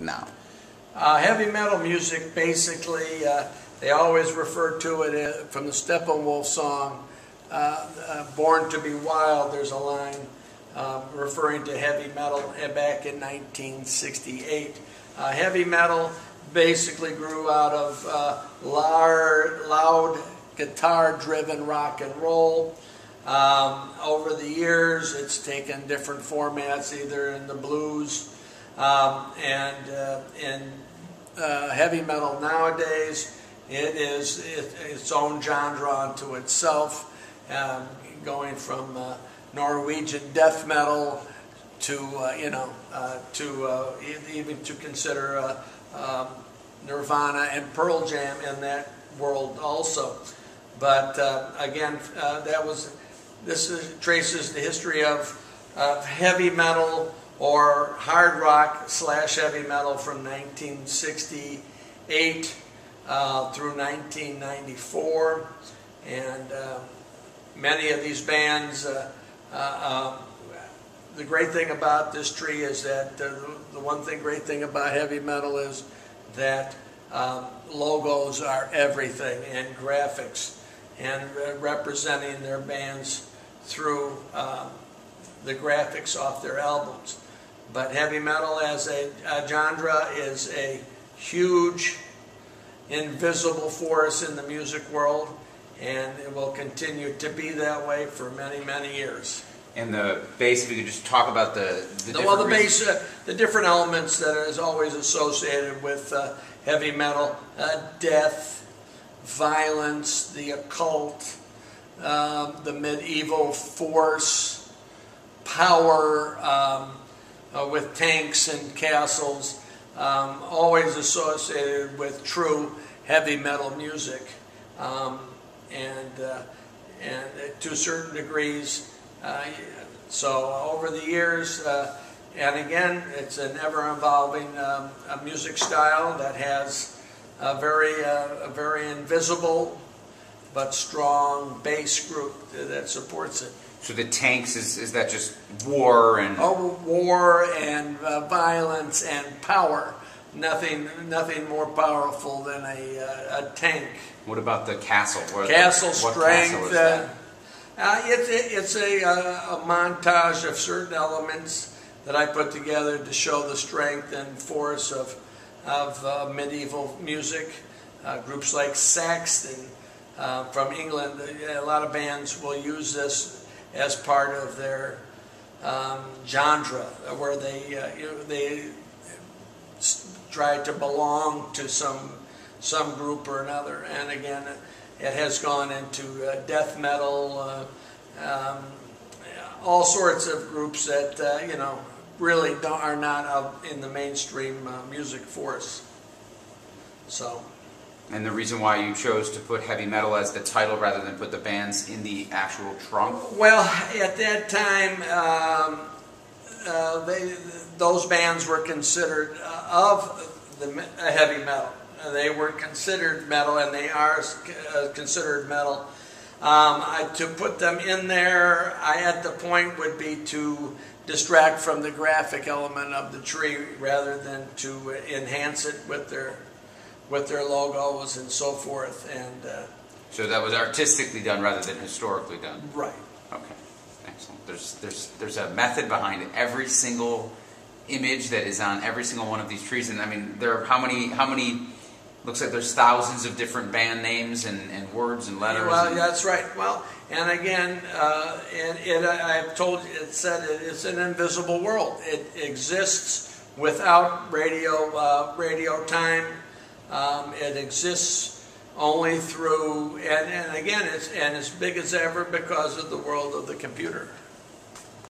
now? Heavy metal music, basically, they always refer to it from the Steppenwolf song, Born to be Wild. There's a line referring to heavy metal back in 1968. Heavy metal basically grew out of loud guitar-driven rock and roll. Over the years, it's taken different formats, either in the blues and in heavy metal nowadays. It is its own genre unto itself, going from Norwegian death metal to even to consider Nirvana and Pearl Jam in that world also. But again, this traces the history of heavy metal or hard rock / heavy metal from 1968 through 1994, and many of these bands. The great thing about this tree is that the great thing about heavy metal is that logos are everything, and graphics, and representing their bands through the graphics off their albums. But heavy metal as a genre is a huge, invisible force in the music world, and it will continue to be that way for many, many years. And the bass, if you could just talk about the different elements that is always associated with heavy metal: death, violence, the occult, the medieval force, power, with tanks and castles, always associated with true heavy metal music, and to certain degrees. So over the years, and again, it's an ever-evolving music style that has a very invisible but strong bass group that supports it. So the tanks, is that just war and... Oh, war and violence and power. Nothing more powerful than a tank. What about the castle? Castle strength. What castle is that? It's a montage of certain elements that I put together to show the strength and force of medieval music. Groups like Saxton from England, a lot of bands will use this as part of their genre, where they try to belong to some group or another. And again, it has gone into death metal, all sorts of groups that really are not in the mainstream music force. So. And the reason why you chose to put heavy metal as the title rather than put the bands in the actual trunk? Well, at that time, those bands were considered of the heavy metal. They were considered metal, and they are considered metal. To put them in there, at the point would be to distract from the graphic element of the tree rather than to enhance it with their logos and so forth. And so that was artistically done rather than historically done. Right. Okay. Excellent. There's a method behind every single image that is on every single one of these trees, and I mean, there are how many? Looks like there's thousands of different band names and words and letters. Well, that's right. Well, and again, I've told you, it said it's an invisible world. It exists without radio time. It exists only through, and again, it's as big as ever because of the world of the computer.